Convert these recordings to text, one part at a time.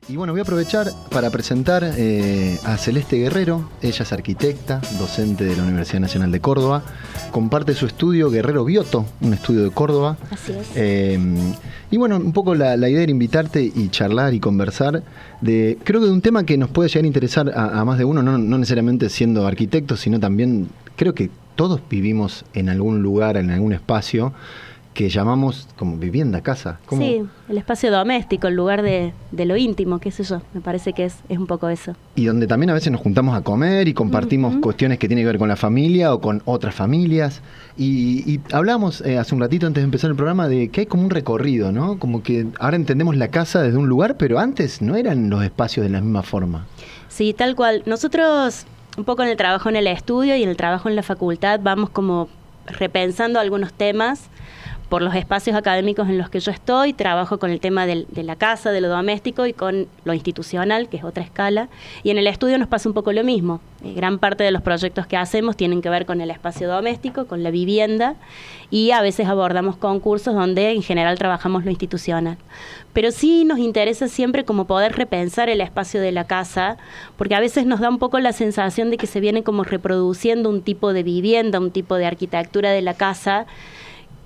Y bueno, voy a aprovechar para presentar a Celeste Guerrero. Ella es arquitecta, docente de la Universidad Nacional de Córdoba. Comparte su estudio Guerrero Bioto, un estudio de Córdoba. Así es. Y bueno, un poco la idea era invitarte y charlar y conversar creo que de un tema que nos puede llegar a interesar a más de uno, no necesariamente siendo arquitectos, sino también creo que todos vivimos en algún lugar, en algún espacio que llamamos como vivienda, casa. ¿Cómo? Sí, el espacio doméstico, el lugar de lo íntimo, qué sé yo, me parece que es un poco eso. Y donde también a veces nos juntamos a comer y compartimos cuestiones que tienen que ver con la familia o con otras familias. Y hablamos hace un ratito antes de empezar el programa de que hay como un recorrido, ¿no? Como que ahora entendemos la casa desde un lugar, pero antes no eran los espacios de la misma forma. Sí, tal cual. Nosotros, un poco en el trabajo en el estudio y en el trabajo en la facultad, vamos como repensando algunos temas. Por los espacios académicos en los que yo estoy, trabajo con el tema de la casa, de lo doméstico y con lo institucional, que es otra escala. Y en el estudio nos pasa un poco lo mismo. Gran parte de los proyectos que hacemos tienen que ver con el espacio doméstico, con la vivienda, y a veces abordamos concursos donde en general trabajamos lo institucional. Pero sí nos interesa siempre como poder repensar el espacio de la casa, porque a veces nos da un poco la sensación de que se viene como reproduciendo un tipo de vivienda, un tipo de arquitectura de la casa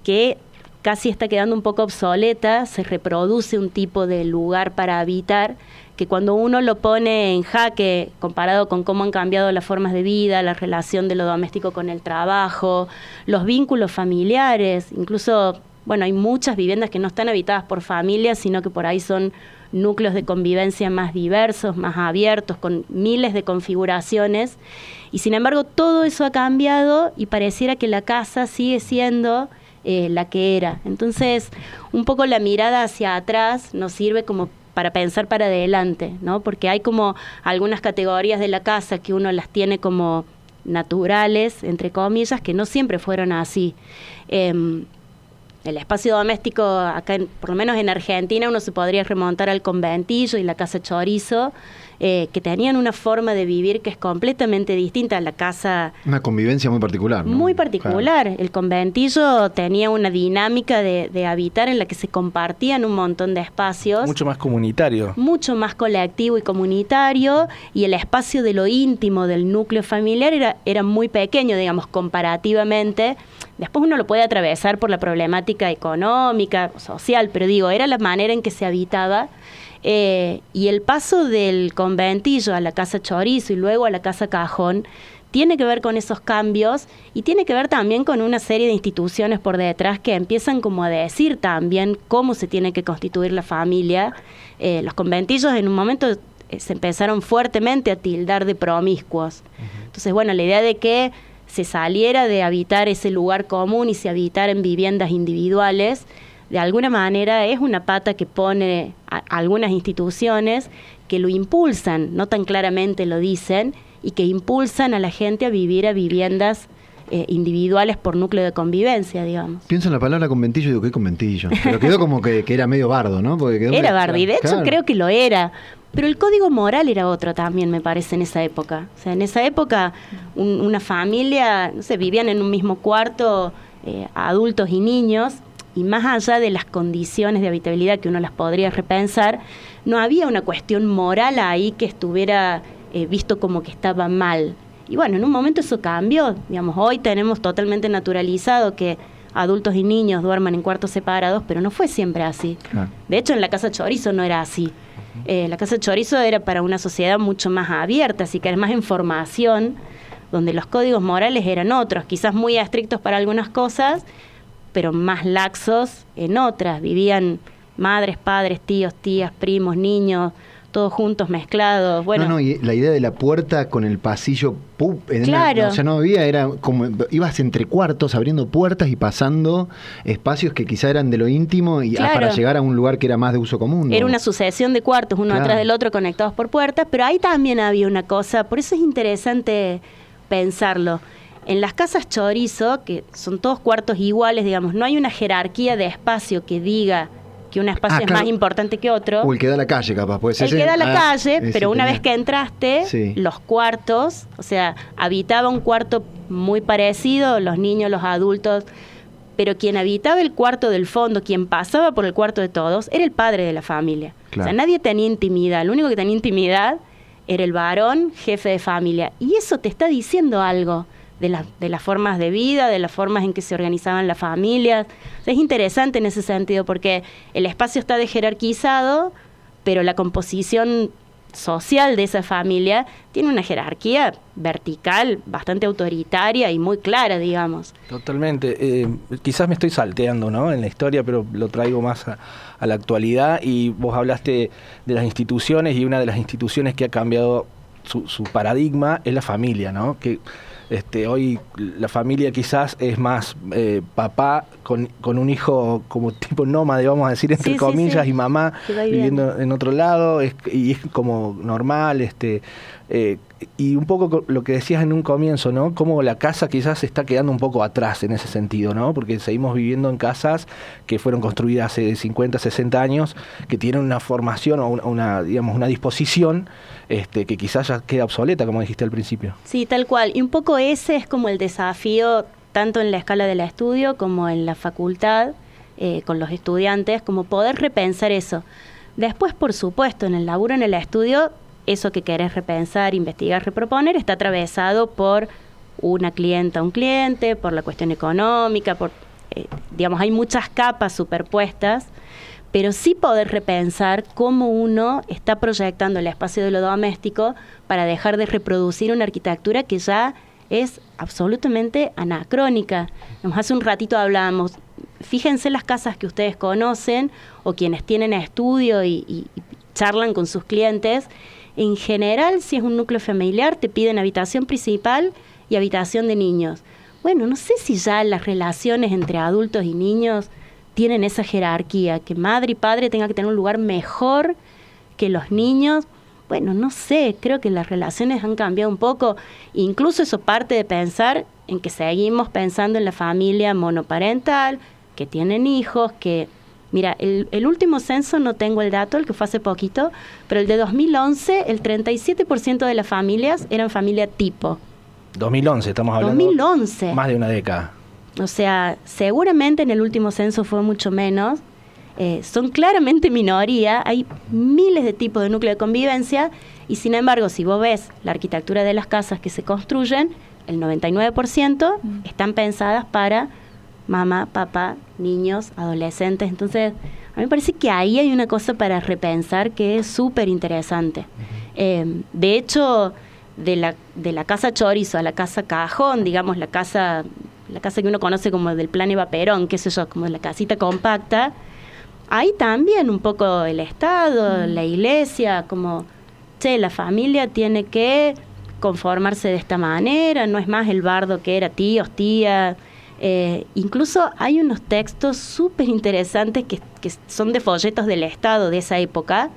que casi está quedando un poco obsoleta, se reproduce un tipo de lugar para habitar que cuando uno lo pone en jaque comparado con cómo han cambiado las formas de vida, la relación de lo doméstico con el trabajo, los vínculos familiares, incluso, bueno, hay muchas viviendas que no están habitadas por familias, sino que por ahí son núcleos de convivencia más diversos, más abiertos, con miles de configuraciones, y sin embargo todo eso ha cambiado y pareciera que la casa sigue siendo la que era. Entonces, un poco la mirada hacia atrás nos sirve como para pensar para adelante, ¿no? Porque hay como algunas categorías de la casa que uno las tiene como naturales, entre comillas, que no siempre fueron así. El espacio doméstico, acá por lo menos en Argentina, uno se podría remontar al conventillo y la casa chorizo, que tenían una forma de vivir que es completamente distinta a la casa. Una convivencia muy particular, ¿no? Muy particular. Claro. El conventillo tenía una dinámica de habitar en la que se compartían un montón de espacios. Mucho más comunitario. Mucho más colectivo y comunitario, y el espacio de lo íntimo del núcleo familiar era muy pequeño, digamos, comparativamente. Después uno lo puede atravesar por la problemática económica, social, pero digo, era la manera en que se habitaba. Y el paso del conventillo a la casa chorizo y luego a la casa cajón tiene que ver con esos cambios y tiene que ver también con una serie de instituciones por detrás que empiezan como a decir también cómo se tiene que constituir la familia. Los conventillos en un momento se empezaron fuertemente a tildar de promiscuos. Entonces, bueno, la idea de que se saliera de habitar ese lugar común y se habitara en viviendas individuales, de alguna manera es una pata que pone a algunas instituciones que lo impulsan, no tan claramente lo dicen, y que impulsan a la gente a vivir a viviendas individuales por núcleo de convivencia, digamos. Pienso en la palabra conventillo y digo, ¿qué conventillo? Pero quedó como que era medio bardo, ¿no? Porque quedó era bardo, y de hecho creo que lo era. Pero el código moral era otro también, me parece, en esa época. O sea, en esa época una familia, no sé, vivían en un mismo cuarto adultos y niños, y más allá de las condiciones de habitabilidad que uno las podría repensar, no había una cuestión moral ahí que estuviera visto como que estaba mal. Y bueno, en un momento eso cambió. Digamos, hoy tenemos totalmente naturalizado que adultos y niños duerman en cuartos separados, pero no fue siempre así. Claro. De hecho, en la casa chorizo no era así. La casa chorizo era para una sociedad mucho más abierta, así que era más información, donde los códigos morales eran otros, quizás muy estrictos para algunas cosas, pero más laxos en otras. Vivían madres, padres, tíos, tías, primos, niños, todos juntos, mezclados. Bueno, no, y la idea de la puerta con el pasillo, claro. O sea, no había, era como, ibas entre cuartos, abriendo puertas y pasando espacios que quizá eran de lo íntimo y claro. Para llegar a un lugar que era más de uso común, ¿no? Era una sucesión de cuartos, uno atrás del otro, conectados por puertas, pero ahí también había una cosa, por eso es interesante pensarlo. En las casas chorizo, que son todos cuartos iguales, digamos, no hay una jerarquía de espacio que diga que un espacio es más importante que otro. O el que da a la calle, capaz, puede ser. El que da a la calle, pero una vez que entraste, sí. Los cuartos, o sea, habitaba un cuarto muy parecido, los niños, los adultos, pero quien habitaba el cuarto del fondo, quien pasaba por el cuarto de todos, era el padre de la familia. Claro. O sea, nadie tenía intimidad, lo único que tenía intimidad era el varón, jefe de familia. Y eso te está diciendo algo de las formas de vida, de las formas en que se organizaban las familias. O sea, es interesante en ese sentido, porque el espacio está jerarquizado, pero la composición social de esa familia tiene una jerarquía vertical bastante autoritaria y muy clara, digamos. Totalmente. Quizás me estoy salteando, ¿no?, en la historia, pero lo traigo más a la actualidad. Y vos hablaste de las instituciones, y una de las instituciones que ha cambiado su paradigma es la familia, ¿no? Que hoy la familia quizás es más papá con un hijo como tipo nómade, vamos a decir, entre comillas, sí. Y mamá viviendo en otro lado, y es como normal, y un poco lo que decías en un comienzo, ¿no? Cómo la casa quizás se está quedando un poco atrás en ese sentido, ¿no? Porque seguimos viviendo en casas que fueron construidas hace 50, 60 años, que tienen una formación o una disposición que quizás ya queda obsoleta, como dijiste al principio. Sí, tal cual. Y un poco ese es como el desafío, tanto en la escala del estudio como en la facultad, con los estudiantes, como poder repensar eso. Después, por supuesto, en el laburo, en el estudio, eso que querés repensar, investigar, reproponer, está atravesado por una clienta, un cliente, por la cuestión económica, hay muchas capas superpuestas, pero sí poder repensar cómo uno está proyectando el espacio de lo doméstico para dejar de reproducir una arquitectura que ya es absolutamente anacrónica. Hace un ratito hablábamos, fíjense las casas que ustedes conocen o quienes tienen estudio y charlan con sus clientes. En general, si es un núcleo familiar, te piden habitación principal y habitación de niños. Bueno, no sé si ya las relaciones entre adultos y niños tienen esa jerarquía, que madre y padre tengan que tener un lugar mejor que los niños. Bueno, no sé, creo que las relaciones han cambiado un poco. Incluso eso parte de pensar en que seguimos pensando en la familia monoparental, que tienen hijos, que... Mira, el último censo, no tengo el dato, el que fue hace poquito, pero el de 2011, el 37% de las familias eran familia tipo. 2011, estamos hablando. 2011. Más de una década. O sea, seguramente en el último censo fue mucho menos. Son claramente minoría, hay miles de tipos de núcleo de convivencia, y sin embargo, si vos ves la arquitectura de las casas que se construyen, el 99% están pensadas para mamá, papá, niños, adolescentes. Entonces, a mí me parece que ahí hay una cosa para repensar que es súper interesante. De hecho, de la casa chorizo a la casa cajón, digamos, la casa que uno conoce como del plan Eva Perón, qué sé yo, como la casita compacta, ahí también un poco el Estado, la iglesia, como, la familia tiene que conformarse de esta manera, no es más el bardo que era tíos, tías. Incluso hay unos textos súper interesantes que son de folletos del Estado de esa época,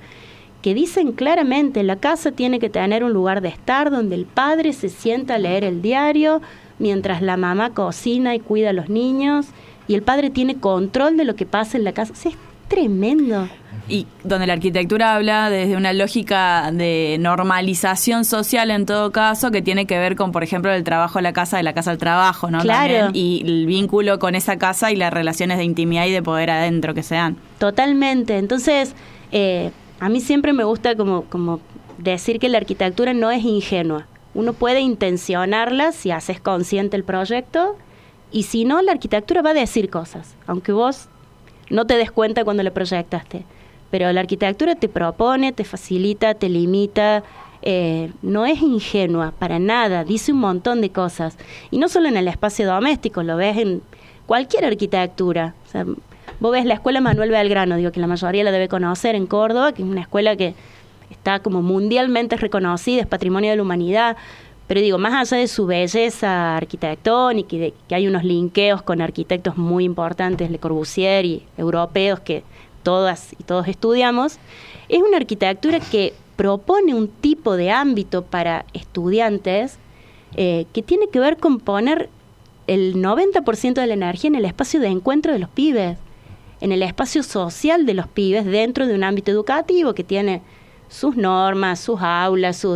que dicen claramente, la casa tiene que tener un lugar de estar donde el padre se sienta a leer el diario, mientras la mamá cocina y cuida a los niños, y el padre tiene control de lo que pasa en la casa. O sea, es tremendo. Y donde la arquitectura habla desde una lógica de normalización social, en todo caso, que tiene que ver con, por ejemplo, el trabajo a la casa, de la casa al trabajo, ¿no? Claro. También, y el vínculo con esa casa y las relaciones de intimidad y de poder adentro que se dan. Totalmente. Entonces, a mí siempre me gusta como decir que la arquitectura no es ingenua. Uno puede intencionarla si haces consciente el proyecto, y si no, la arquitectura va a decir cosas, aunque vos no te des cuenta cuando la proyectaste. Pero la arquitectura te propone, te facilita, te limita, no es ingenua para nada, dice un montón de cosas. Y no solo en el espacio doméstico, lo ves en cualquier arquitectura. O sea, vos ves la Escuela Manuel Belgrano, digo que la mayoría la debe conocer, en Córdoba, que es una escuela que está como mundialmente reconocida, es patrimonio de la humanidad. Pero digo, más allá de su belleza arquitectónica y de que hay unos linkeos con arquitectos muy importantes, Le Corbusier y europeos, que todas y todos estudiamos, es una arquitectura que propone un tipo de ámbito para estudiantes que tiene que ver con poner el 90% de la energía en el espacio de encuentro de los pibes, en el espacio social de los pibes dentro de un ámbito educativo que tiene sus normas, sus aulas,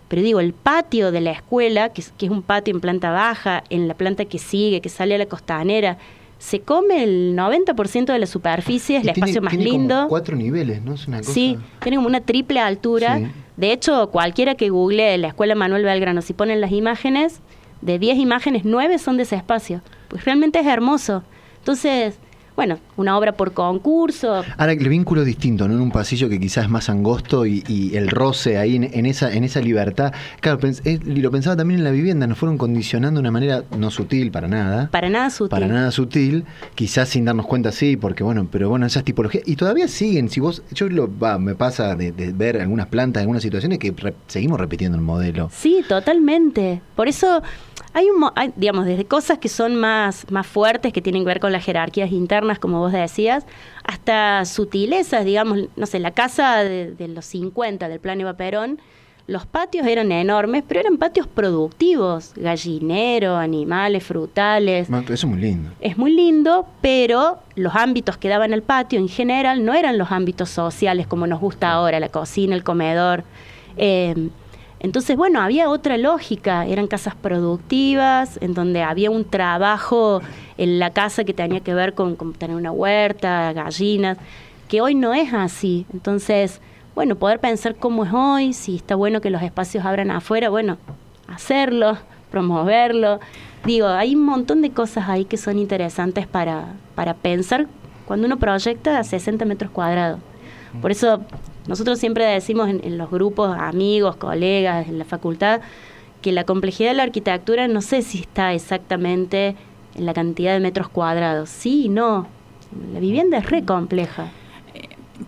pero digo, el patio de la escuela, que es un patio en planta baja, en la planta que sigue, que sale a la costanera, se come el 90% de la superficie, es el espacio más tiene lindo. Como 4 niveles, ¿no? Es una cosa... Sí, tiene como una triple altura. Sí. De hecho, cualquiera que google la Escuela Manuel Belgrano, si ponen las imágenes, de 10 imágenes, 9 son de ese espacio. Pues realmente es hermoso. Entonces, bueno, una obra por concurso. Ahora, el vínculo es distinto, ¿no? En un pasillo que quizás es más angosto y el roce ahí en esa libertad. Claro, lo pensaba también en la vivienda, nos fueron condicionando de una manera no sutil para nada. Para nada sutil. Para nada sutil, quizás sin darnos cuenta, sí, porque pero esas tipologías. Y todavía siguen, me pasa de ver algunas plantas, algunas situaciones que seguimos repitiendo el modelo. Sí, totalmente. Por eso... Hay, digamos, desde cosas que son más fuertes, que tienen que ver con las jerarquías internas, como vos decías, hasta sutilezas, digamos, no sé, la casa de los 50 del Plan Eva Perón, los patios eran enormes, pero eran patios productivos, gallinero, animales, frutales. Eso es muy lindo. Es muy lindo, pero los ámbitos que daban al patio en general no eran los ámbitos sociales como nos gusta ahora, la cocina, el comedor. Entonces, bueno, había otra lógica, eran casas productivas, en donde había un trabajo en la casa que tenía que ver con tener una huerta, gallinas, que hoy no es así. Entonces, bueno, poder pensar cómo es hoy, si está bueno que los espacios abran afuera, bueno, hacerlo, promoverlo. Digo, hay un montón de cosas ahí que son interesantes para pensar cuando uno proyecta a 60 metros cuadrados. Por eso nosotros siempre decimos en los grupos, amigos, colegas, en la facultad, que la complejidad de la arquitectura no sé si está exactamente en la cantidad de metros cuadrados. Sí y no. La vivienda es re compleja.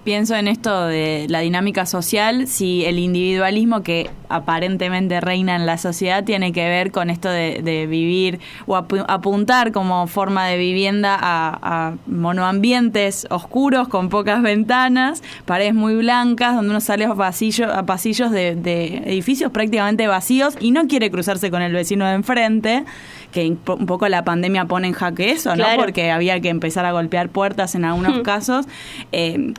Pienso en esto de la dinámica social, si el individualismo que aparentemente reina en la sociedad tiene que ver con esto de vivir o apuntar como forma de vivienda a monoambientes oscuros con pocas ventanas, paredes muy blancas, donde uno sale a pasillos de edificios prácticamente vacíos y no quiere cruzarse con el vecino de enfrente, que un poco la pandemia pone en jaque eso, ¿no? Claro. Porque había que empezar a golpear puertas en algunos casos,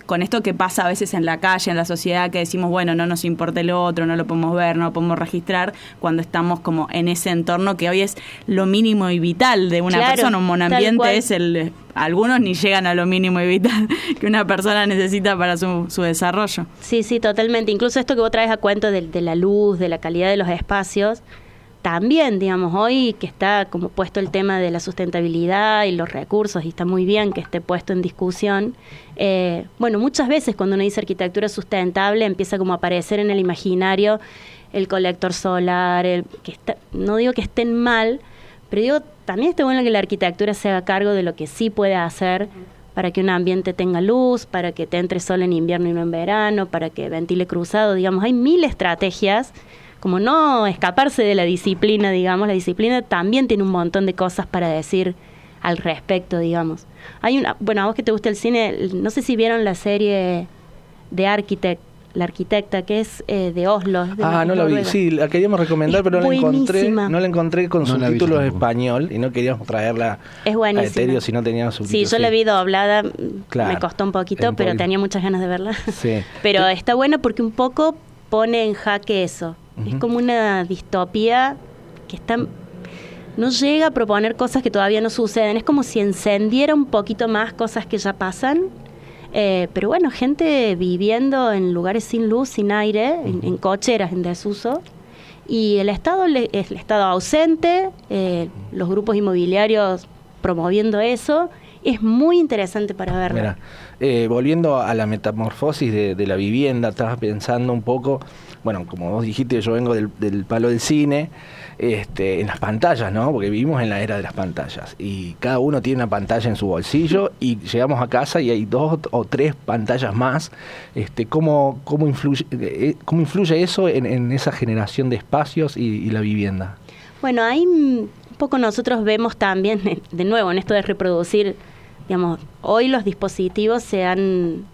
con esto que pasa a veces en la calle, en la sociedad, que decimos, bueno, no nos importa el otro, no lo podemos ver, no lo podemos registrar, cuando estamos como en ese entorno que hoy es lo mínimo y vital de una persona. Un monoambiente es algunos ni llegan a lo mínimo y vital que una persona necesita para su desarrollo. Sí, sí, totalmente. Incluso esto que vos traes a cuento de la luz, de la calidad de los espacios, también, digamos, hoy que está como puesto el tema de la sustentabilidad y los recursos, y está muy bien que esté puesto en discusión, bueno, muchas veces cuando uno dice arquitectura sustentable empieza como a aparecer en el imaginario el colector solar, no digo que estén mal, pero digo, también está bueno que la arquitectura se haga cargo de lo que sí puede hacer para que un ambiente tenga luz, para que te entre sol en invierno y no en verano, para que ventile cruzado, digamos, hay 1000 estrategias, como no escaparse de la disciplina, digamos, la disciplina también tiene un montón de cosas para decir al respecto, digamos. Bueno, a vos que te gusta el cine, no sé si vieron la serie de La Arquitecta, que es de Oslo. No la vi, sí, la queríamos recomendar, pero no la encontré con subtítulos en español y no queríamos traerla a Eterio si no teníamos subtítulos. Sí, yo la vi doblada, claro, me costó un poquito, pero tenía muchas ganas de verla. Sí. Pero está bueno porque un poco pone en jaque eso. Es como una distopía que no llega a proponer cosas que todavía no suceden. Es como si encendiera un poquito más cosas que ya pasan. Pero bueno, gente viviendo en lugares sin luz, sin aire, en cocheras en desuso. Y el Estado ausente, los grupos inmobiliarios promoviendo eso. Es muy interesante para verlo. Mira, volviendo a la metamorfosis de la vivienda, estaba pensando un poco, bueno, como vos dijiste, yo vengo del palo del cine, en las pantallas, ¿no? Porque vivimos en la era de las pantallas y cada uno tiene una pantalla en su bolsillo y llegamos a casa y hay 2 o 3 pantallas más. ¿Cómo influye eso en esa generación de espacios y la vivienda? Bueno, ahí un poco nosotros vemos también, de nuevo, en esto de reproducir, digamos, hoy los dispositivos se han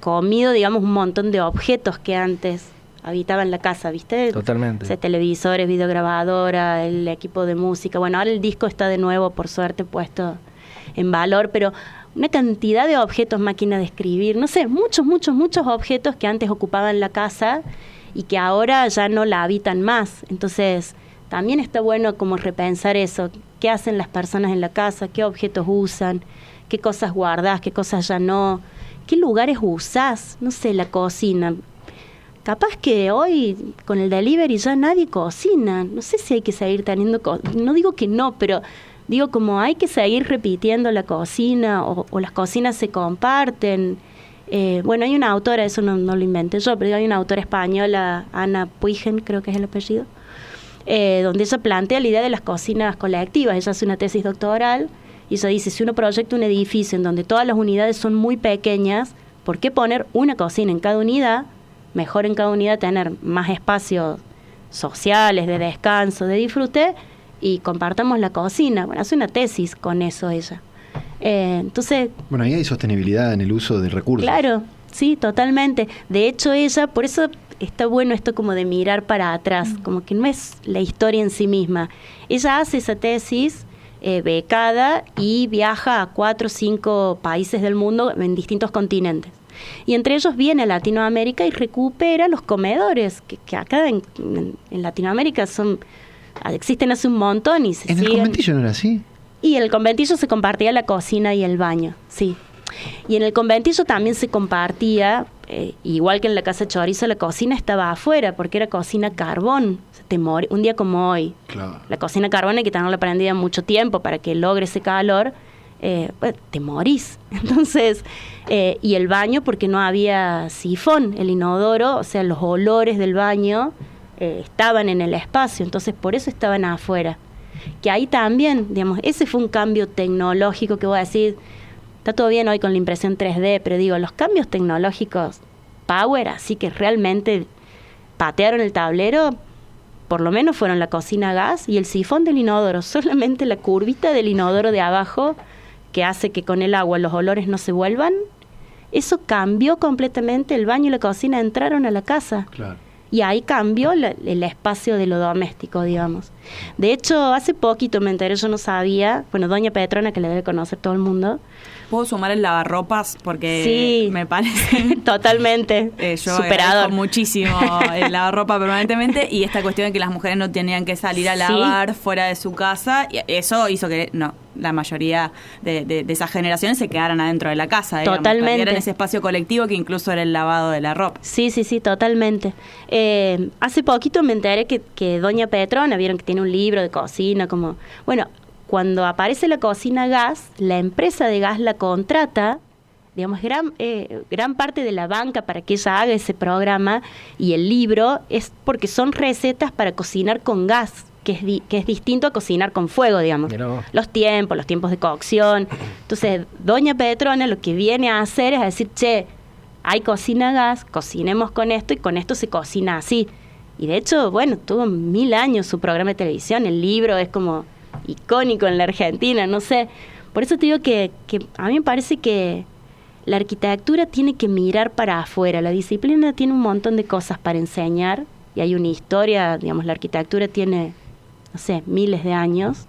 comido, digamos, un montón de objetos que antes habitaban la casa, ¿viste? Totalmente. O sea, televisores, videograbadora, el equipo de música. Bueno, ahora el disco está de nuevo, por suerte, puesto en valor, pero una cantidad de objetos, máquinas de escribir, no sé, muchos objetos que antes ocupaban la casa y que ahora ya no la habitan más. Entonces, también está bueno como repensar eso, qué hacen las personas en la casa, qué objetos usan, qué cosas guardás, qué cosas ya no, qué lugares usás, no sé, la cocina. Capaz que hoy con el delivery ya nadie cocina, no sé si hay que seguir teniendo, no digo que no, pero digo como hay que seguir repitiendo la cocina o las cocinas se comparten. Bueno, hay una autora, eso no lo inventé yo, pero hay una autora española, Ana Puigen, creo que es el apellido, donde ella plantea la idea de las cocinas colectivas. Ella hace una tesis doctoral y ella dice, si uno proyecta un edificio en donde todas las unidades son muy pequeñas, ¿por qué poner una cocina en cada unidad? Mejor en cada unidad tener más espacios sociales, de descanso, de disfrute, y compartamos la cocina. Bueno, hace una tesis con eso ella. Entonces... Bueno, ahí hay sostenibilidad en el uso de recursos. Claro, sí, totalmente. De hecho, ella, por eso está bueno esto como de mirar para atrás, como que no es la historia en sí misma. Ella hace esa tesis becada y viaja a 4 o 5 países del mundo en distintos continentes. Y entre ellos viene a Latinoamérica y recupera los comedores, que acá en Latinoamérica existen hace un montón y se ¿En siguen. el conventillo no era así? Y en el conventillo se compartía la cocina y el baño, sí. Y en el conventillo también se compartía, igual que en la Casa Chorizo, la cocina estaba afuera, porque era cocina carbón. Un día como hoy. Claro. La cocina carbón hay que tenerla prendida mucho tiempo para que logre ese calor. Te morís. Entonces, y el baño porque no había sifón, el inodoro, o sea, los olores del baño estaban en el espacio, entonces por eso estaban afuera. Que ahí también, digamos, ese fue un cambio tecnológico que voy a decir, está todo bien hoy con la impresión 3D, pero digo, los cambios tecnológicos power, así que realmente patearon el tablero, por lo menos fueron la cocina a gas y el sifón del inodoro, solamente la curvita del inodoro de abajo que hace que con el agua los olores no se vuelvan, eso cambió completamente, el baño y la cocina entraron a la casa. Claro. Y ahí cambió el espacio de lo doméstico, digamos. De hecho, hace poquito me enteré, yo no sabía, bueno, Doña Petrona, que le debe conocer todo el mundo. ¿Puedo sumar el lavarropas? Porque sí, me parece... Totalmente, yo superador. Muchísimo el lavarropa permanentemente, y esta cuestión de que las mujeres no tenían que salir a lavar fuera de su casa, y eso hizo que la mayoría de esas generaciones se quedaran adentro de la casa. Totalmente. Perdieran ese espacio colectivo que incluso era el lavado de la ropa. Sí, totalmente. Hace poquito me enteré que Doña Petrona, vieron que tiene un libro de cocina, como... Bueno, cuando aparece la cocina a gas, la empresa de gas la contrata, digamos, gran parte de la banca para que ella haga ese programa, y el libro es porque son recetas para cocinar con gas, que es distinto a cocinar con fuego, digamos. Los tiempos de cocción. Entonces, Doña Petrona lo que viene a hacer es a decir, che, hay cocina a gas, cocinemos con esto, y con esto se cocina así. Y de hecho, bueno, tuvo 1000 años su programa de televisión, el libro es como icónico en la Argentina, no sé. Por eso te digo que a mí me parece que la arquitectura tiene que mirar para afuera. La disciplina tiene un montón de cosas para enseñar y hay una historia, digamos, la arquitectura tiene, no sé, miles de años,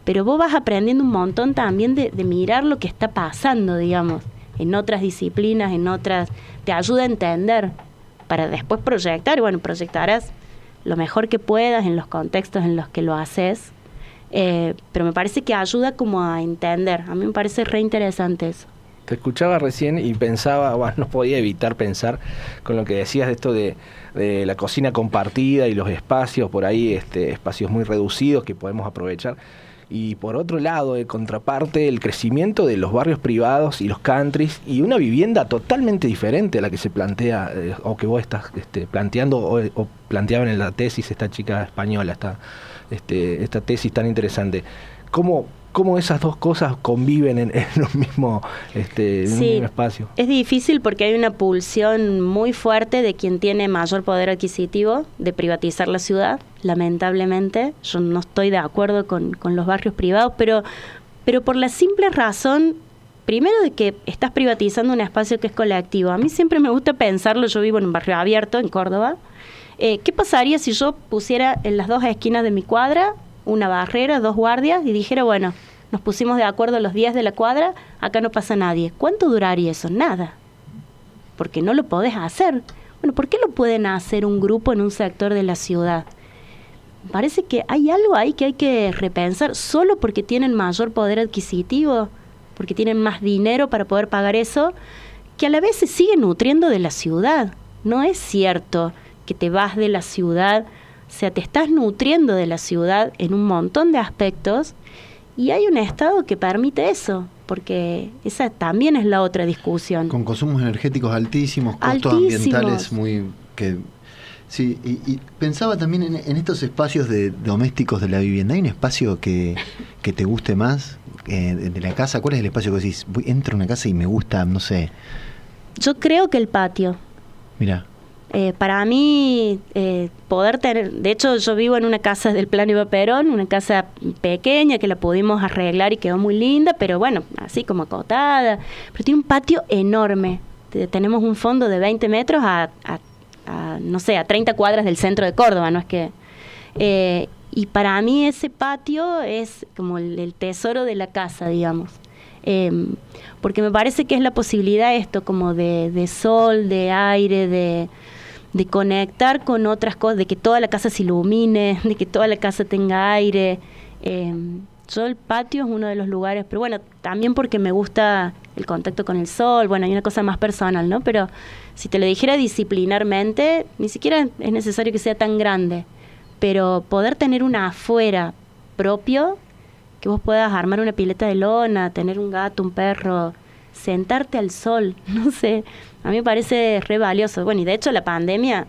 pero vos vas aprendiendo un montón también de mirar lo que está pasando, digamos, en otras disciplinas, te ayuda a entender para después proyectar, y bueno, proyectarás lo mejor que puedas en los contextos en los que lo haces. Pero me parece que ayuda como a entender. A mí me parece re interesante eso. Te escuchaba recién y pensaba, bueno, no podía evitar pensar con lo que decías de esto de la cocina compartida y los espacios por ahí, espacios muy reducidos que podemos aprovechar. Y por otro lado, de contraparte, el crecimiento de los barrios privados y los countries y una vivienda totalmente diferente a la que se plantea, o que vos estás planteando o planteaban en la tesis esta chica española, esta tesis tan interesante. ¿Cómo esas dos cosas conviven en un mismo, un mismo espacio? Es difícil porque hay una pulsión muy fuerte de quien tiene mayor poder adquisitivo de privatizar la ciudad, lamentablemente. Yo no estoy de acuerdo con los barrios privados, pero por la simple razón, primero de que estás privatizando un espacio que es colectivo. A mí siempre me gusta pensarlo, yo vivo en un barrio abierto, en Córdoba. ¿Qué pasaría si yo pusiera en las 2 esquinas de mi cuadra una barrera, 2 guardias, y dijera, bueno, nos pusimos de acuerdo los días de la cuadra, acá no pasa nadie? ¿Cuánto duraría eso? Nada. Porque no lo podés hacer. Bueno, ¿por qué lo pueden hacer un grupo en un sector de la ciudad? parece que hay algo ahí que hay que repensar, solo porque tienen mayor poder adquisitivo, porque tienen más dinero para poder pagar eso, que a la vez se sigue nutriendo de la ciudad. No es cierto que te vas de la ciudad, o sea, te estás nutriendo de la ciudad en un montón de aspectos, y hay un Estado que permite eso, porque esa también es la otra discusión. Con consumos energéticos altísimos, costos ambientales muy... Sí, y pensaba también en estos espacios domésticos de la vivienda. ¿Hay un espacio que te guste más de la casa? ¿Cuál es el espacio que decís, entro a una casa y me gusta, no sé? Yo creo que el patio. Mira. Para mí, poder tener... De hecho, yo vivo en una casa del Plan Eva Perón, una casa pequeña que la pudimos arreglar y quedó muy linda, pero bueno, así como acotada. Pero tiene un patio enorme. Tenemos un fondo de 20 metros no sé, a 30 cuadras del centro de Córdoba, no es que... y para mí ese patio es como el tesoro de la casa, digamos. Porque me parece que es la posibilidad esto, como de sol, de aire, de conectar con otras cosas, de que toda la casa se ilumine, de que toda la casa tenga aire. Yo el patio es uno de los lugares, pero bueno, también porque me gusta el contacto con el sol, bueno, hay una cosa más personal, ¿no? Pero si te lo dijera disciplinarmente, ni siquiera es necesario que sea tan grande, pero poder tener una afuera propio, que vos puedas armar una pileta de lona, tener un gato, un perro, sentarte al sol, no sé, a mí me parece re valioso. Bueno, y de hecho la pandemia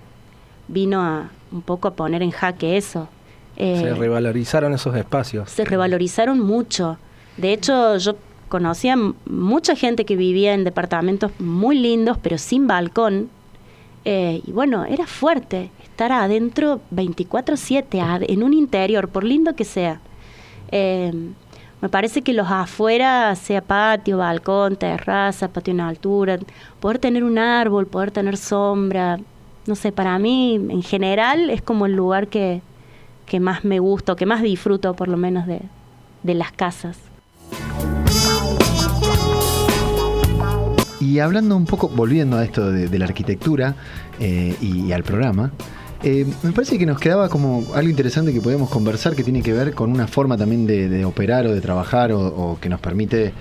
vino un poco a poner en jaque eso. Se revalorizaron esos espacios. Se revalorizaron mucho. De hecho, yo conocía mucha gente que vivía en departamentos muy lindos, pero sin balcón. Y bueno, era fuerte estar adentro 24/7, en un interior, por lindo que sea. Me parece que los afuera, sea patio, balcón, terraza, patio en altura, poder tener un árbol, poder tener sombra, no sé, para mí en general es como el lugar que más me gusta, o que más disfruto por lo menos de las casas. Y hablando un poco, volviendo a esto de la arquitectura y al programa, me parece que nos quedaba como algo interesante que podemos conversar, que tiene que ver con una forma también de operar o de trabajar o que nos permite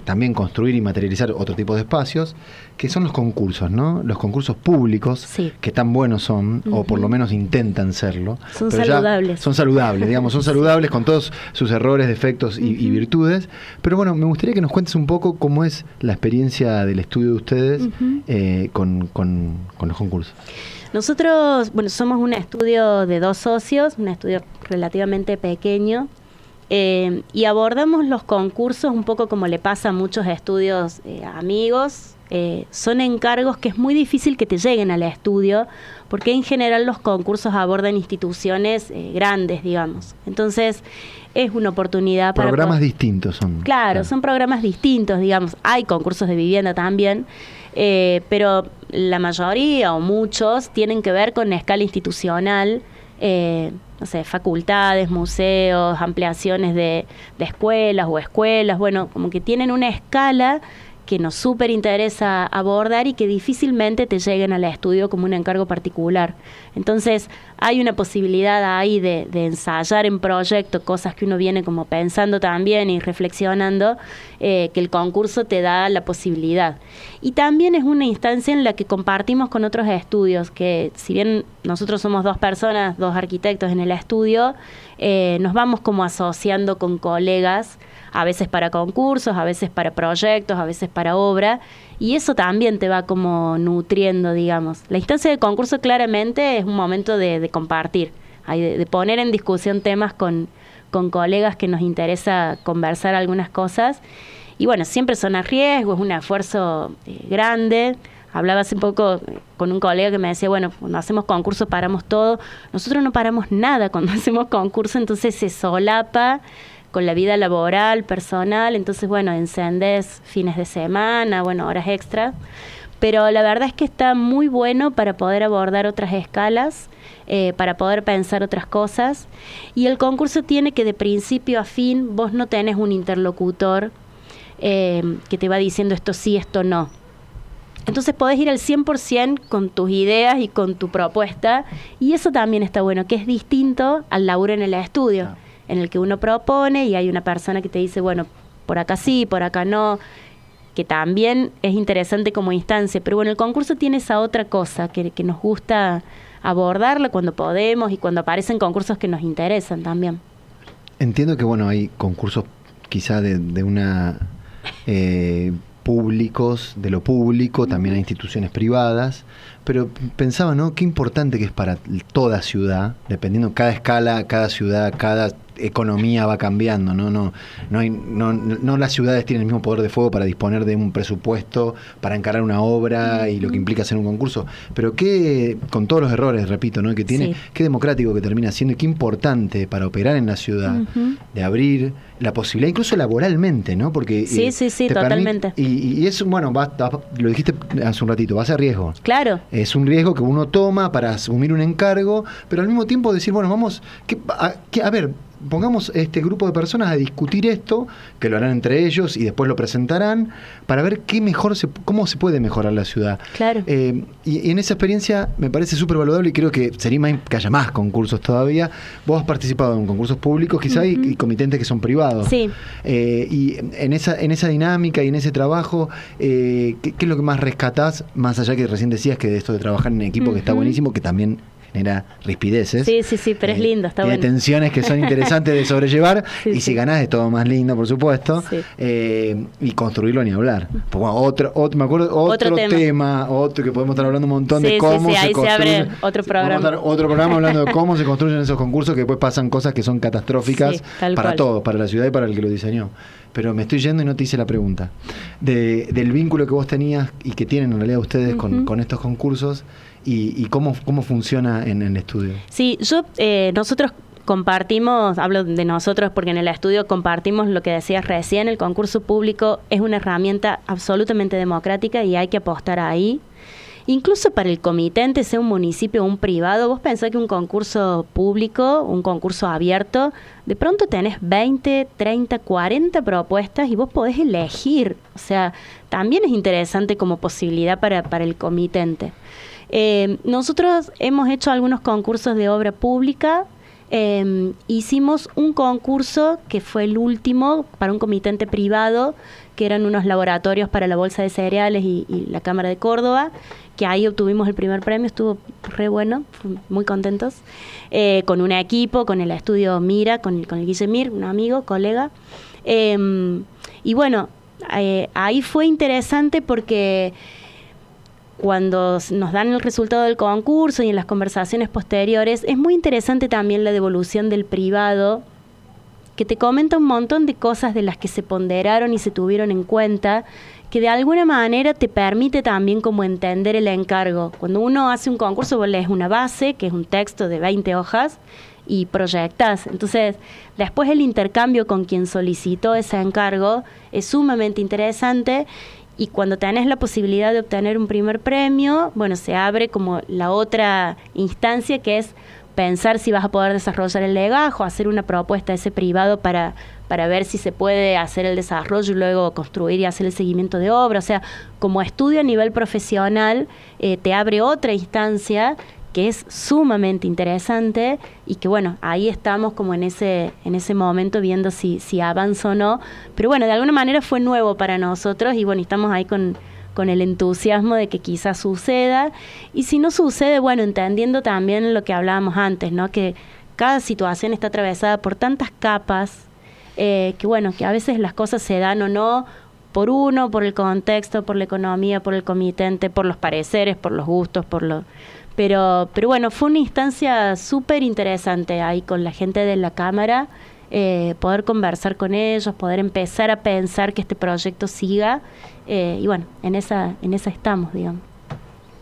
también construir y materializar otro tipo de espacios, que son los concursos, ¿no? Los concursos públicos, sí, que tan buenos son, o por lo menos intentan serlo. Son saludables. Son saludables, digamos, son saludables con todos sus errores, defectos y virtudes. Pero bueno, me gustaría que nos cuentes un poco cómo es la experiencia del estudio de ustedes con los concursos. Nosotros, bueno, somos un estudio de 2 socios, un estudio relativamente pequeño, y abordamos los concursos un poco como le pasa a muchos estudios amigos. Son encargos que es muy difícil que te lleguen al estudio, porque en general los concursos abordan instituciones grandes, digamos. Entonces, es una oportunidad para... Programas distintos son. Claro, son programas distintos, digamos. Hay concursos de vivienda también, pero la mayoría o muchos tienen que ver con escala institucional, no sé, facultades, museos, ampliaciones de escuelas, bueno, como que tienen una escala que nos súper interesa abordar y que difícilmente te lleguen al estudio como un encargo particular. Entonces, hay una posibilidad ahí de ensayar en proyecto cosas que uno viene como pensando también y reflexionando, que el concurso te da la posibilidad. Y también es una instancia en la que compartimos con otros estudios, que si bien nosotros somos 2 personas, 2 arquitectos en el estudio, nos vamos como asociando con colegas, a veces para concursos, a veces para proyectos, a veces para obra, y eso también te va como nutriendo, digamos. La instancia de concurso claramente es un momento de compartir, de poner en discusión temas con colegas que nos interesa conversar algunas cosas, y bueno, siempre son a riesgo, es un esfuerzo grande. Hablaba hace poco con un colega que me decía, bueno, cuando hacemos concurso paramos todo. Nosotros no paramos nada cuando hacemos concurso, entonces se solapa con la vida laboral, personal, entonces bueno, encendés fines de semana, bueno, horas extras, pero la verdad es que está muy bueno para poder abordar otras escalas, para poder pensar otras cosas, y el concurso tiene que de principio a fin, vos no tenés un interlocutor que te va diciendo esto sí, esto no. Entonces podés ir al 100% con tus ideas y con tu propuesta, y eso también está bueno, que es distinto al laburo en el estudio, en el que uno propone y hay una persona que te dice, bueno, por acá sí, por acá no, que también es interesante como instancia, pero bueno, el concurso tiene esa otra cosa que nos gusta abordarla cuando podemos y cuando aparecen concursos que nos interesan también. Entiendo que bueno, hay concursos quizá de una públicos, de lo público, también hay instituciones privadas, pero pensaba, ¿no? Qué importante que es para toda ciudad, dependiendo cada escala, cada ciudad, cada economía va cambiando, no las ciudades tienen el mismo poder de fuego para disponer de un presupuesto para encarar una obra y lo que implica hacer un concurso, pero qué, con todos los errores, repito, ¿no? Que tiene, qué democrático que termina siendo y qué importante para operar en la ciudad, de abrir la posibilidad, incluso laboralmente, ¿no? Porque sí, totalmente. Y eso, bueno, lo dijiste hace un ratito, va a ser riesgo. Claro. Es un riesgo que uno toma para asumir un encargo, pero al mismo tiempo decir, bueno, vamos, a ver, pongamos este grupo de personas a discutir esto, que lo harán entre ellos y después lo presentarán, para ver cómo se puede mejorar la ciudad. Claro. Y en esa experiencia me parece súper valorable y creo que sería más que haya más concursos todavía. Vos has participado en concursos públicos quizá y comitentes que son privados. Sí. Y en esa dinámica y en ese trabajo, ¿qué es lo que más rescatás? Más allá que recién decías que de esto de trabajar en equipo, que está buenísimo, que también genera rispideces. Sí, pero es lindo, está tiene bueno. Tensiones que son interesantes de sobrellevar y si ganás es todo más lindo, por supuesto. Y construirlo ni hablar. Pues, bueno, me acuerdo otro tema que podemos estar hablando un montón de cómo ahí se abre otro programa. Vamos a dar otro programa hablando de cómo se construyen esos concursos, que después pasan cosas que son catastróficas para todos, para la ciudad y para el que lo diseñó. Pero me estoy yendo y no te hice la pregunta. Del vínculo que vos tenías y que tienen en realidad ustedes con estos concursos y cómo funciona en el estudio. Sí, nosotros compartimos, hablo de nosotros porque en el estudio compartimos lo que decías recién, el concurso público es una herramienta absolutamente democrática y hay que apostar ahí. Incluso para el comitente, sea un municipio o un privado, vos pensás que un concurso público, un concurso abierto, de pronto tenés 20, 30, 40 propuestas y vos podés elegir. O sea, también es interesante como posibilidad para el comitente. Nosotros hemos hecho algunos concursos de obra pública. Hicimos un concurso que fue el último para un comitente privado, que eran unos laboratorios para la Bolsa de Cereales y la Cámara de Córdoba, que ahí obtuvimos el primer premio, estuvo re bueno, muy contentos, con un equipo, con el estudio Mira, con el Guillemir, un amigo, colega. Y bueno, ahí fue interesante porque cuando nos dan el resultado del concurso y en las conversaciones posteriores, es muy interesante también la devolución del privado, que te comenta un montón de cosas de las que se ponderaron y se tuvieron en cuenta, que de alguna manera te permite también como entender el encargo. Cuando uno hace un concurso, vos lees una base, que es un texto de 20 hojas, y proyectás. Entonces, después el intercambio con quien solicitó ese encargo es sumamente interesante. Y cuando tenés la posibilidad de obtener un primer premio, bueno, se abre como la otra instancia, que es pensar si vas a poder desarrollar el legajo, hacer una propuesta a ese privado para ver si se puede hacer el desarrollo y luego construir y hacer el seguimiento de obra. O sea, como estudio a nivel profesional, te abre otra instancia que es sumamente interesante y que bueno, ahí estamos como en ese momento viendo si avanza o no, pero bueno, de alguna manera fue nuevo para nosotros y bueno, estamos ahí con el entusiasmo de que quizás suceda, y si no sucede, bueno, entendiendo también lo que hablábamos antes, ¿no? Que cada situación está atravesada por tantas capas, que bueno, que a veces las cosas se dan o no, por el contexto, por la economía, por el comitente, por los pareceres, por los gustos, Pero bueno, fue una instancia súper interesante ahí con la gente de la Cámara, poder conversar con ellos, poder empezar a pensar que este proyecto siga, y bueno, en esa estamos, digamos.